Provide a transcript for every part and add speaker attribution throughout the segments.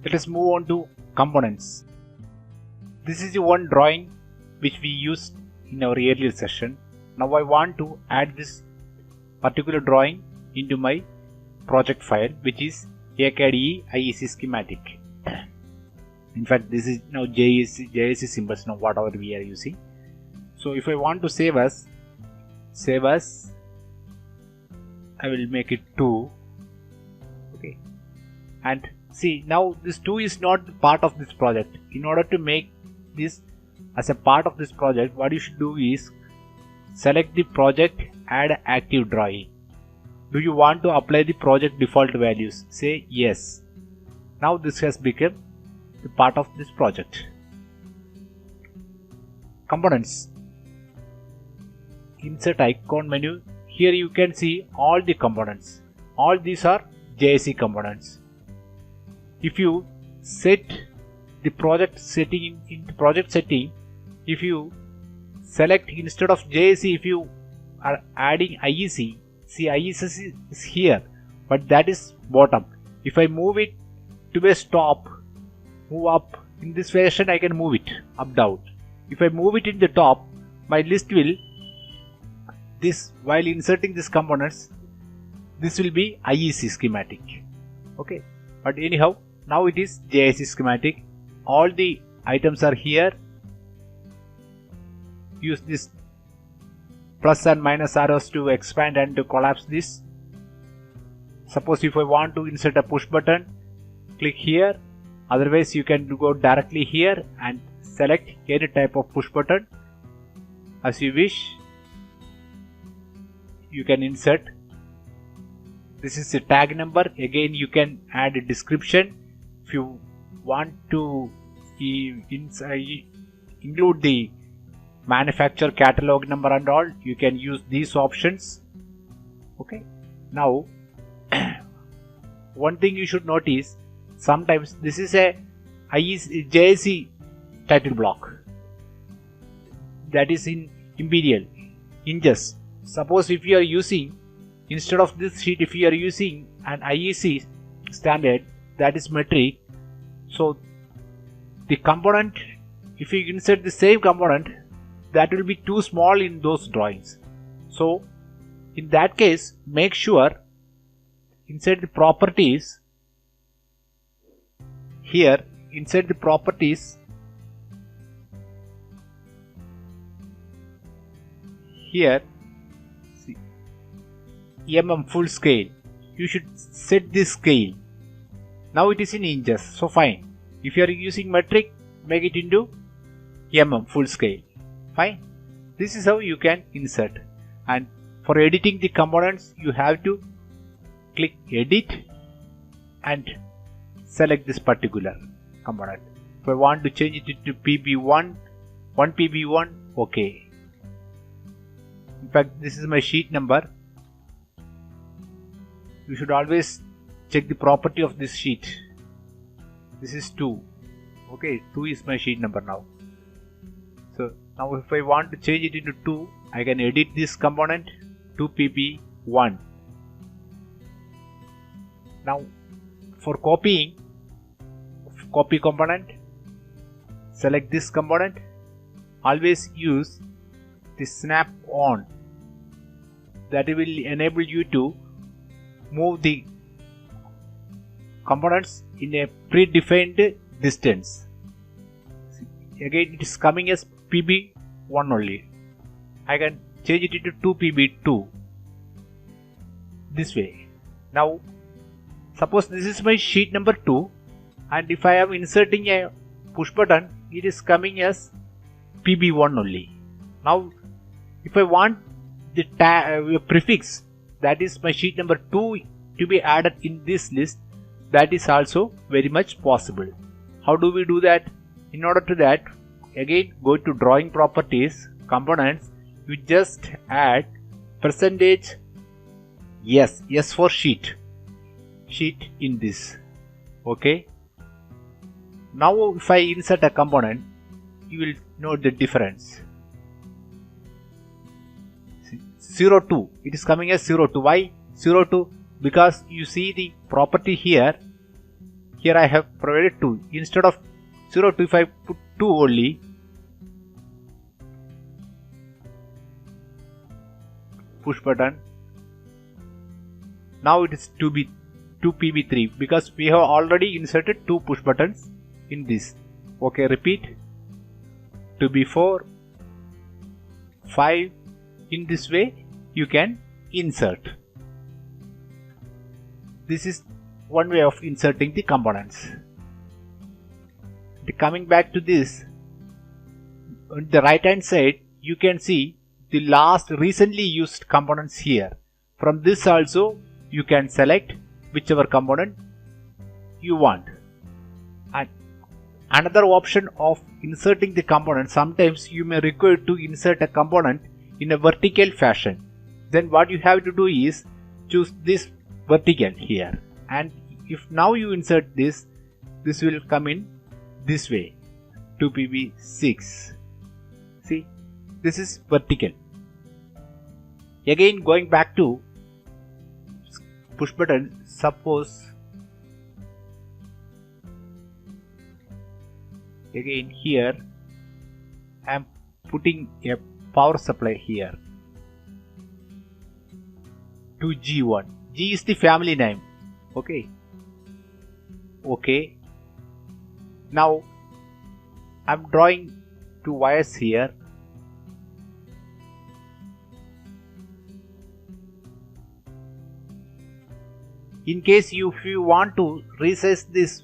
Speaker 1: Let us move on to components. This is the one drawing which we used in our earlier session. Now I want to add this particular drawing into my project file, which is ACAD IEC schematic. In fact, this is now JSC symbols now, whatever we are using. So if I want to save as, I will make it 2. Okay, and see, now this 2 is not part of this project. In order to make this as a part of this project, what you should do is select the project, add active drawing. Do you want to apply the project default values? Say yes. Now this has become the part of this project. Components. Insert icon menu. Here you can see all the components. All these are JSC components. If you set the project setting in the project setting, if you select instead of JSC, if you are adding IEC, see IEC is here, but that is bottom. If I move it to base top, move up in this fashion, I can move it up down. If I move it in the top, my list will while inserting these components, this will be IEC schematic. Okay, but anyhow, now it is JSC schematic. All the items are here. Use this plus and minus arrows to expand and to collapse this. Suppose if I want to insert a push button, click here. Otherwise you can go directly here and select any type of push button as you wish. You can insert. This is the tag number. Again, you can add a description. If you want to include the manufacturer catalog number and all, you can use these options. Okay, now one thing you should notice, sometimes this is a JSC title block that is in imperial inches. Suppose if you are using, instead of this sheet, if you are using an IEC standard that is metric, so the component, if you insert the same component, that will be too small in those drawings. So in that case, make sure inside the properties, here inside the properties, here see, full scale, you should set this scale. Now it is in inches, so fine. If you are using metric, make it into full scale. Fine. This is how you can insert. And for editing the components, you have to click edit and select this particular component. If I want to change it to PB1, 1 PB1, okay. In fact, this is my sheet number. You should always check the property of this sheet. This is 2. Okay, 2 is my sheet number now. So now if I want to change it into 2, I can edit this component 2PB1. Now for copying, copy component, select this component. Always use the snap on. That will enable you to move the components in a predefined distance. Again, it is coming as PB1 only. I can change it into 2PB2 this way. Now suppose this is my sheet number 2, and if I am inserting a push button, it is coming as PB1 only. Now if I want the prefix, that is my sheet number 2, to be added in this list, that is also very much possible. How do we do that? In order to that, again go to drawing properties, components, you just add percentage yes for sheet in this. Okay, now if I insert a component, you will note the difference. 02, it is coming as 02. Why 02? Because you see the property here, here I have provided 2. Instead of 025, put 2 only. Push button. Now it is 2PB3 because we have already inserted 2 push buttons in this. Okay, repeat. 2B4, 5. In this way you can insert. This is one way of inserting the components. Coming back to this, on the right hand side you can see the last recently used components here. From this also you can select whichever component you want. And another option of inserting the component, sometimes you may require to insert a component in a vertical fashion. Then what you have to do is choose this vertical here, and if now you insert this will come in this way, 2PB6. See, this is vertical. Again, going back to push button, suppose again here I am putting a power supply here to G1. G is the family name. Okay. Now I'm drawing 2 wires here. In case if you want to resize this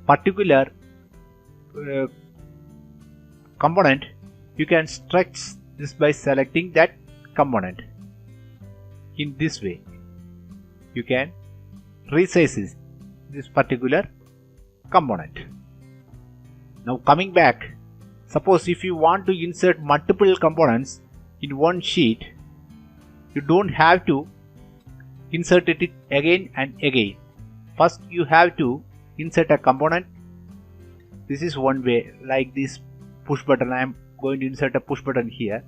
Speaker 1: particular component, you can stretch this by selecting that component. In this way you can resize this particular component. Now coming back, suppose if you want to insert multiple components in one sheet, you don't have to insert it again and again. First you have to insert a component. This is one way, like this push button. I am going to insert a push button here.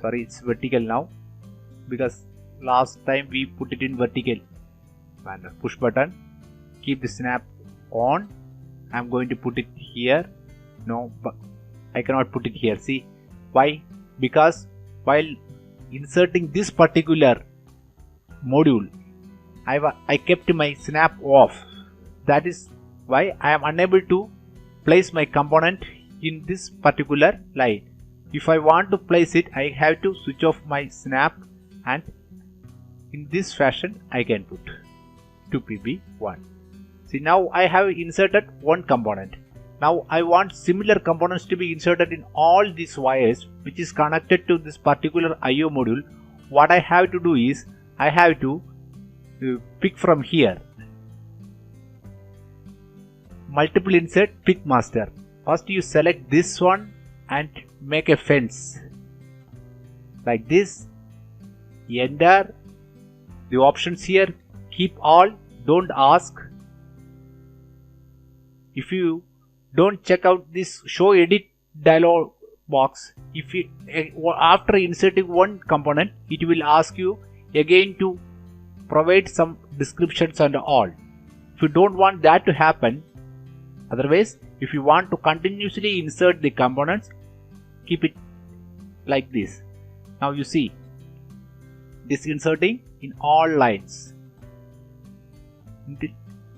Speaker 1: Sorry, it's vertical now because last time we put it in vertical manner. Push button, keep the snap on. I am going to put it here. No, but I cannot put it here. See why? Because while inserting this particular module, I kept my snap off. That is why I am unable to place my component in this particular line. If I want to place it, I have to switch off my snap, and in this fashion I can put 2PB1. See, now I have inserted one component. Now I want similar components to be inserted in all these wires which is connected to this particular IO module. What I have to do is I have to pick from here. Multiple insert, pick master. First you select this one and make a fence like this. Enter the options here. Keep all, don't ask. If you don't check out this show edit dialog box, if you after inserting one component, it will ask you again to provide some descriptions and all. If you don't want that to happen, otherwise if you want to continuously insert the components, keep it like this. Now you see this inserting in all lines.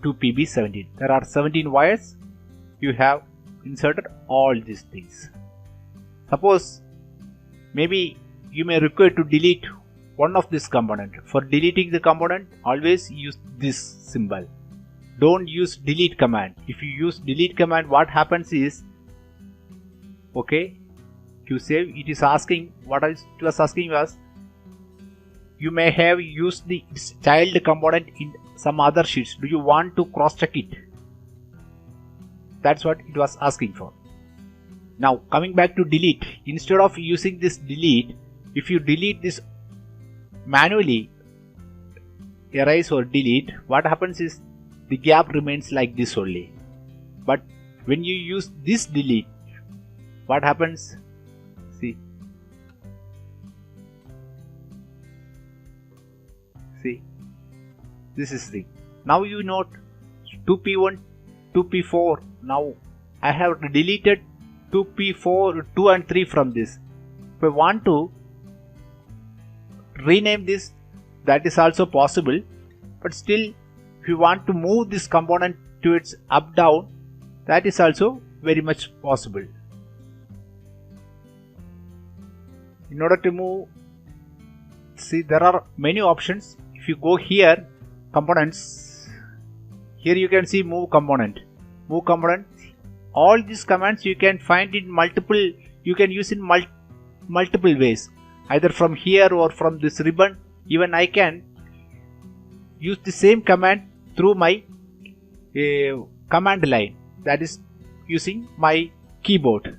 Speaker 1: 2PB17. There are 17 wires. You have inserted all these things. Suppose maybe you may require to delete one of this component. For deleting the component, always use this symbol. Don't use delete command. If you use delete command, what happens is, okay, to save, it is asking, what it was asking was, you may have used the child component in some other sheets. Do you want to cross check it? That's what it was asking for. Now coming back to delete, instead of using this delete, if you delete this manually, erase or delete, what happens is the gap remains like this only. But when you use this delete, what happens? See, this is the, now you note 2P1, 2p4. Now I have deleted 2p4, 2 and 3 from this. If I want to rename this, that is also possible, but still if you want to move this component to its up down, that is also very much possible. In order to move, see, there are many options. If you go here, components, here you can see move component. Move component, all these commands you can find in multiple, you can use in multiple ways, either from here or from this ribbon. Even I can use the same command through my command line, that is using my keyboard.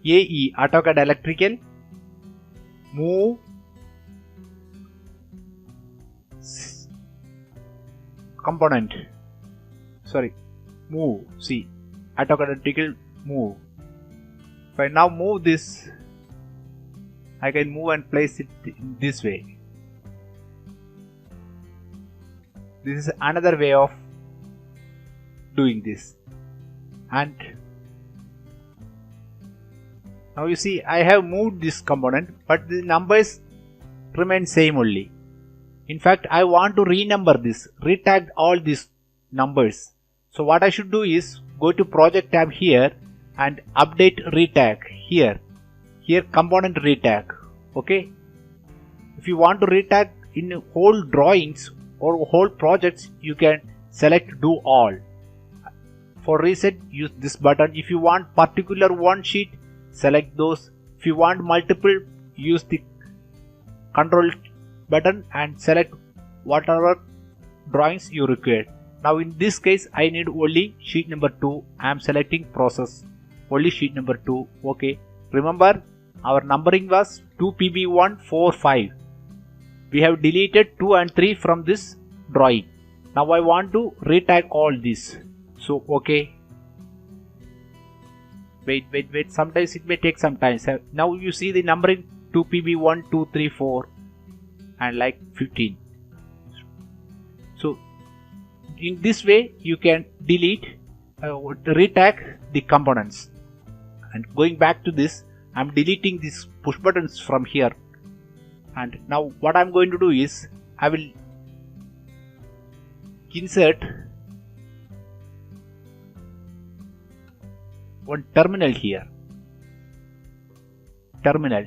Speaker 1: AE, AutoCAD Electrical, move component, move, see, AutoCAD Electrical, move. If I now move this, I can move and place it in this way. This is another way of doing this. And now you see I have moved this component, but the numbers remain same only. In fact, I want to renumber this, retag all these numbers. So what I should do is go to project tab here and update retag here. Here component retag. Okay. If you want to retag in whole drawings or whole projects, you can select do all. For reset, use this button. If you want particular one sheet, select those. If you want multiple, use the control button and select whatever drawings you require. Now in this case, I need only sheet number 2. I am selecting process, only sheet number 2. Okay. Remember, our numbering was 2pb145. We have deleted 2 and 3 from this drawing. Now I want to retag all this. So okay. Wait. Sometimes it may take some time. So now you see the numbering 2pb1, 2, 3, 4 and like 15. So in this way you can delete, retag the components. And going back to this, I am deleting these push buttons from here. And now what I am going to do is I will insert one terminal here. Terminal.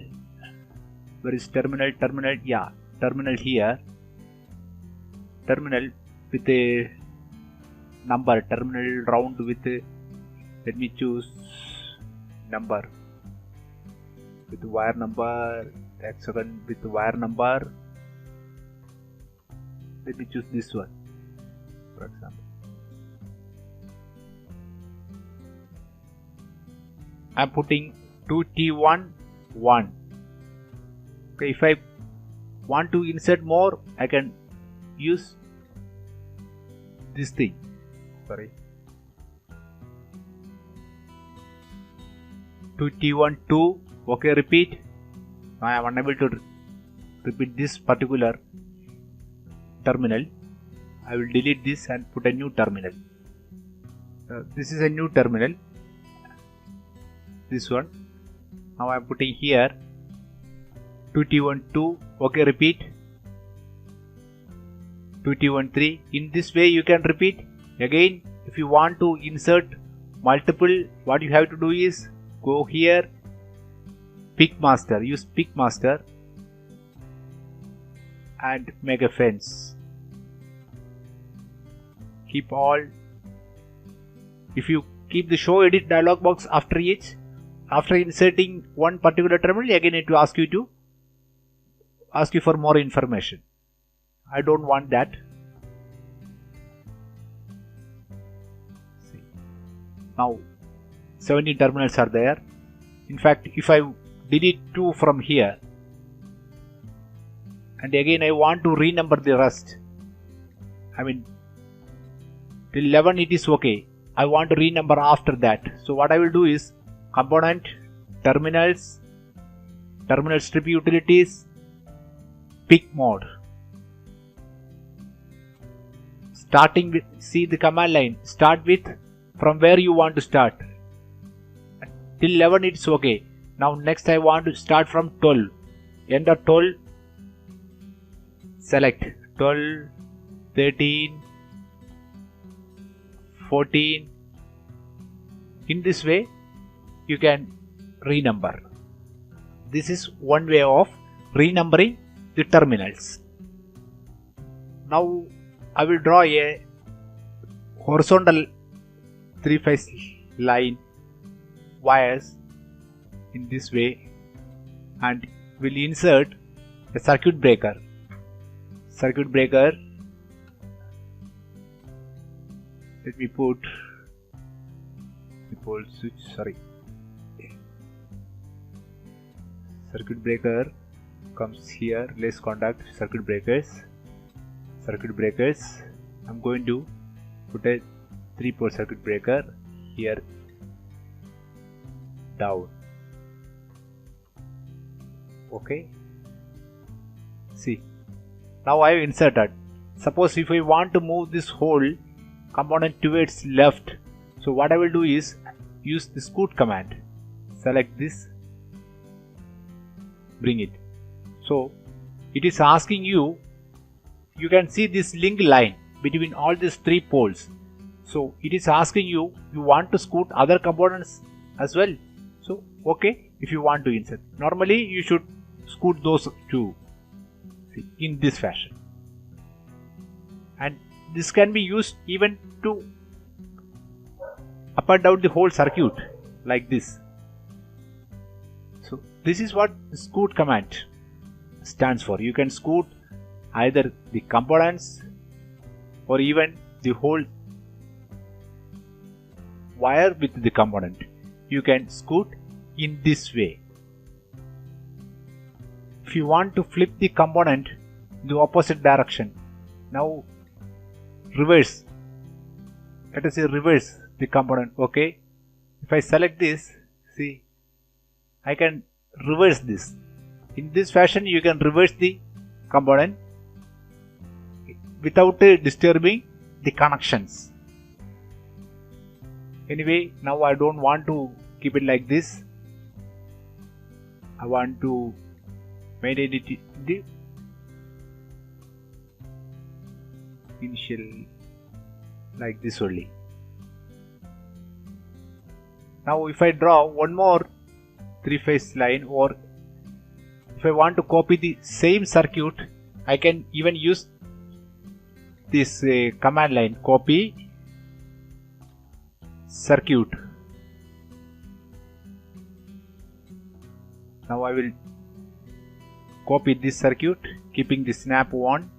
Speaker 1: Where is terminal? Terminal. Yeah, terminal here. Terminal with a number. Terminal round with a, let me choose number with wire number. Hexagon with wire number. Let me choose this one, for example. I am putting 2T1 1. Okay, if I want to insert more, I can use this thing. Sorry. 2T1 2. Okay, repeat. I am unable to repeat this particular terminal. I will delete this and put a new terminal. This is a new terminal. This one. Now I am putting here 2T1 2. Okay, repeat. 2T1 3. In this way you can repeat. Again, if you want to insert multiple, what you have to do is go here, pick master, use pick master and make a fence. Keep all. If you keep the show edit dialog box after each, after inserting one particular terminal, again it will ask you for more information. I don't want that. See. Now 17 terminals are there. In fact, if I delete 2 from here and again I want to renumber the rest, I mean till 11 it is okay. I want to renumber after that. So what I will do is component, terminals, terminal strip utilities, pick mode. Starting with, see the command line, start with from where you want to start. Till 11 it's okay. Now next I want to start from 12. Enter 12. Select 12, 13, 14. In this way you can renumber. This is one way of renumbering the terminals. Now I will draw a horizontal 3-phase line wires in this way and will insert a circuit breaker. Circuit breaker, let me put the pole switch, circuit breaker comes here, let's contact circuit breakers. I'm going to put a 3-pole circuit breaker here down. Okay, see, now I have inserted. Suppose if I want to move this whole component towards left, so what I will do is use the scoot command. Select this, bring it. So it is asking you, you can see this link line between all these 3 poles. So it is asking you, you want to scoot other components as well. So okay, if you want to insert, normally you should scoot those 2 in this fashion. And this can be used even to up and down the whole circuit like this. So this is what the scoot command stands for. You can scoot either the components or even the whole wire with the component. You can scoot in this way. If you want to flip the component in the opposite direction, now reverse. Let us say reverse the component. Okay, if I select this, see, I can reverse this. In this fashion you can reverse the component without disturbing the connections. Anyway, now I don't want to keep it like this. I want to maintain it in the initial like this only. Now if I draw one more 3-phase line, or if I want to copy the same circuit, I can even use this command line, copy circuit. Now I will copy this circuit, keeping the snap on.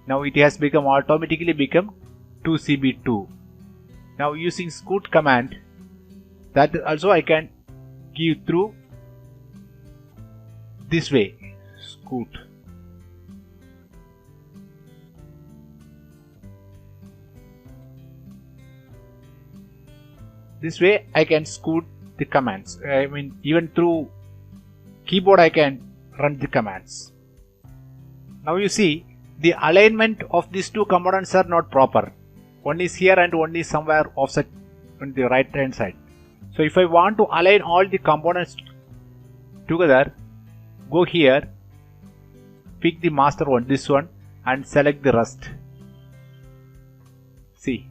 Speaker 1: Now it has automatically become 2CB2. Now using scoot command, that also I can give through this way, scoot. This way I can scoot the commands. I mean, even through keyboard I can run the commands. Now you see, the alignment of these 2 components are not proper. One is here and one is somewhere offset on the right hand side. So if I want to align all the components together, go here, pick the master one, this one, and select the rest. See,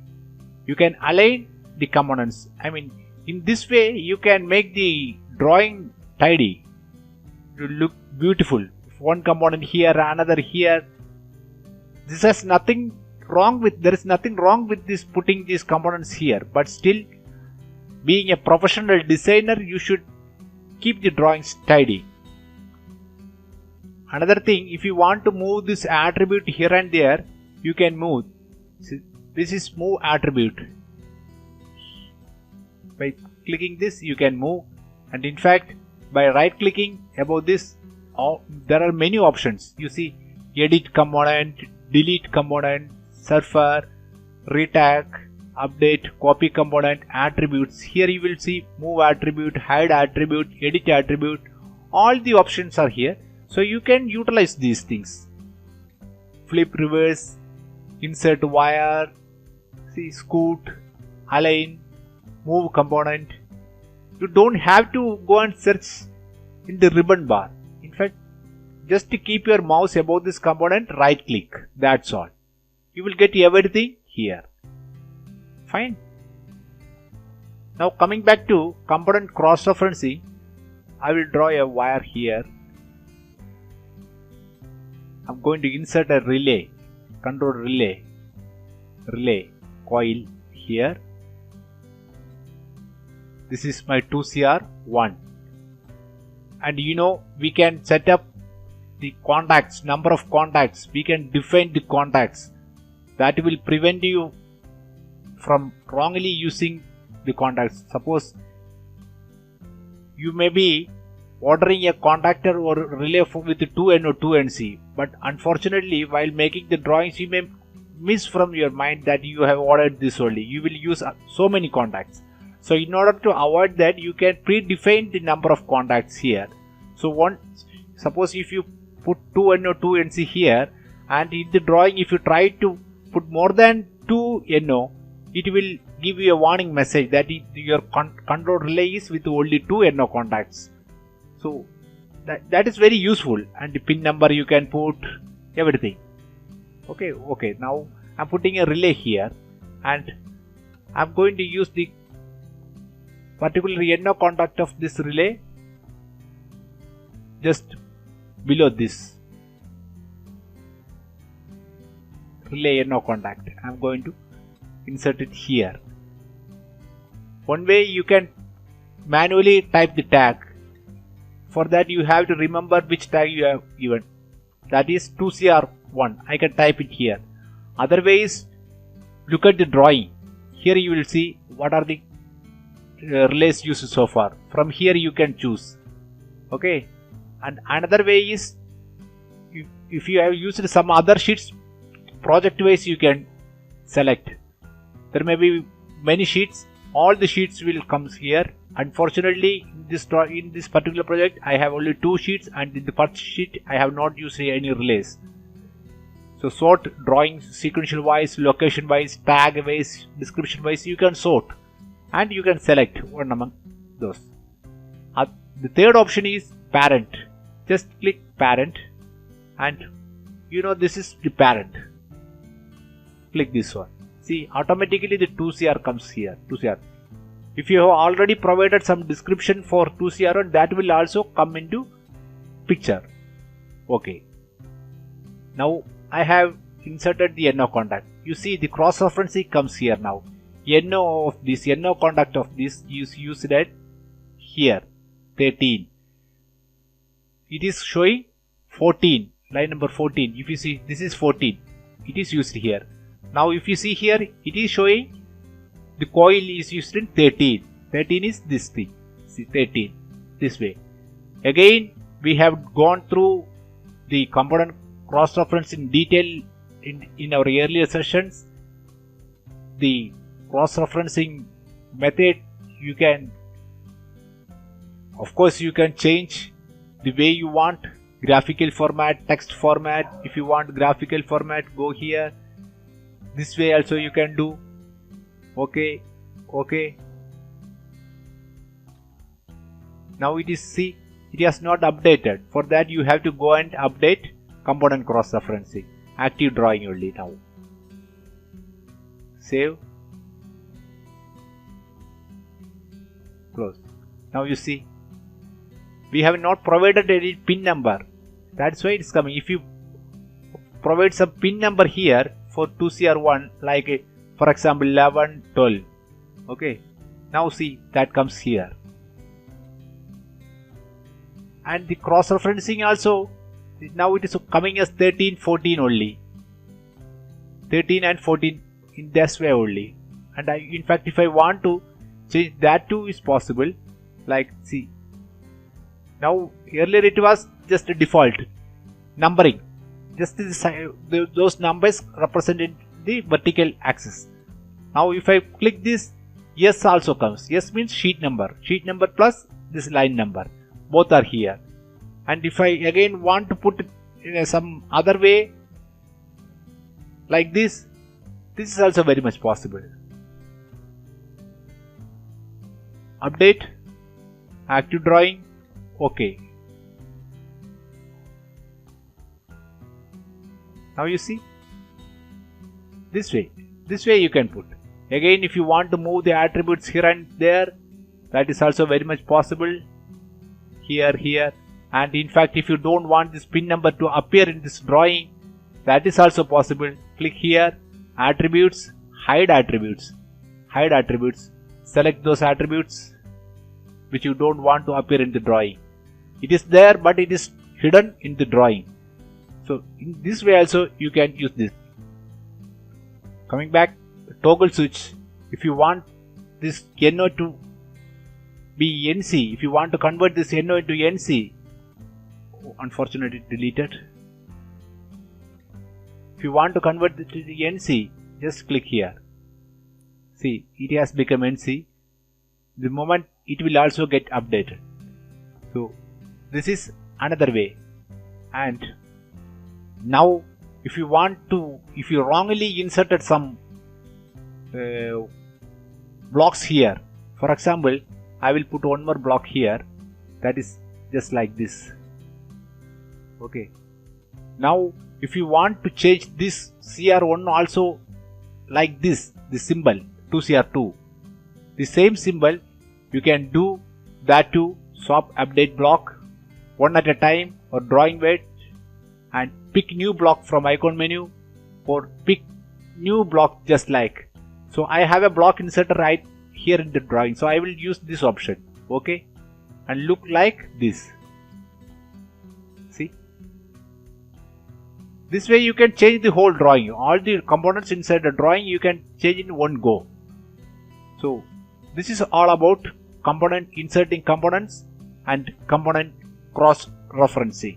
Speaker 1: you can align the components. I mean, in this way you can make the drawing tidy to look beautiful. If one component here, another here, this has nothing wrong with, there is nothing wrong with this putting these components here, but still, being a professional designer, you should keep the drawings tidy. Another thing, if you want to move this attribute here and there, you can move. See, this is move attribute. By clicking this you can move, and in fact by right clicking above this, there are many options. You see, edit component, delete component, surfer, retag, update, copy component, attributes. Here you will see move attribute, hide attribute, edit attribute. All the options are here, so you can utilize these things. Flip, reverse, insert wire, See, scoot, align, move component. You don't have to go and search in the ribbon bar. In fact, just to keep your mouse above this component, right click. That's all. You will get everything here. Fine. Now coming back to component cross-referencing, I will draw a wire here. I'm going to insert a relay, control relay coil here. This is my 2CR1. And we can set up the contacts, number of contacts. We can define the contacts. That will prevent you from wrongly using the contacts. Suppose you may be ordering a contactor or relay with 2N or 2NC, but unfortunately while making the drawings you may miss from your mind that you have ordered this only. You will use so many contacts. So in order to avoid that, you can predefine the number of contacts here. So suppose if you put 2N or 2NC here, and in the drawing if you try to put more than 2NO, it will give you a warning message that your control relay is with only 2NO contacts. So that is very useful, and the pin number you can put everything. Okay, now I'm putting a relay here, and I'm going to use the particular NO contact of this relay just below this relay NO contact. I'm going to insert it here. One way you can manually type the tag. For that you have to remember which tag you have given. That is 2CR1. I can type it here. Other way is look at the drawing. Here you will see what are the relays used so far. From here you can choose. Okay. And another way is if you have used some other sheets, project wise you can select. There may be many sheets. All the sheets will come here. Unfortunately, in this particular project, I have only 2 sheets, and in the first sheet, I have not used any relays. So sort drawings sequential wise, location wise, tag wise, description wise. You can sort, and you can select one among those. The third option is parent. Just click parent, and this is the parent. Click this one. See, automatically the 2CR comes here. 2CR. If you have already provided some description for 2CR1, that will also come into picture. Okay. Now I have inserted the NO contact. You see the cross-referencing comes here now. NO of this, NO contact of this is used at here, 13. It is showing 14, line number 14. If you see, this is 14. It is used here. Now if you see here, it is showing the coil is used in 13. 13 is this thing. See, 13. This way. Again, we have gone through the component cross-reference in detail in our earlier sessions. The cross-referencing method, you can change the way you want. Graphical format, text format. If you want graphical format, go here. This way also you can do. Okay. Now it has not updated. For that you have to go and update component cross-referencing. Active drawing only now. Save. Close. Now you see, we have not provided any pin number. That's why it's coming. If you provide some pin number here for 2CR1, like for example 11, 12. Okay. Now see, that comes here. And the cross-referencing also, now it is coming as 13, 14 only. 13 and 14 in this way only. And in fact, if I want to change that too is possible. Like, see. Now, earlier it was just a default numbering. Just those numbers represented the vertical axis. Now, if I click this, yes also comes. Yes means sheet number. Sheet number plus this line number. Both are here. And if I again want to put it in some other way, like this This is also very much possible. Update, active drawing, OK. Now you see, this way you can put. Again, if you want to move the attributes here and there, that is also very much possible. Here, and in fact, if you don't want this pin number to appear in this drawing, that is also possible. Click here, attributes, hide attributes, select those attributes which you don't want to appear in the drawing. It is there, but it is hidden in the drawing. So in this way also you can use this. Coming back, toggle switch. If you want this NO to be NC, if you want to convert this NO into NC, unfortunately deleted. If you want to convert it to the NC, just click here. See, it has become NC. The moment it will also get updated. So this is another way. And now if you wrongly inserted some blocks here, for example, I will put one more block here, that is just like this. Okay. Now if you want to change this CR1 also like this symbol 2CR2, the same symbol, you can do that to swap update block one at a time, or drawing wedge, and pick new block from icon menu, or pick new block just like. So I have a block inserted right here in the drawing, so I will use this option. Okay, and look like this. See, this way you can change the whole drawing. All the components inside the drawing you can change in one go. So this is all about inserting components and component cross referencing.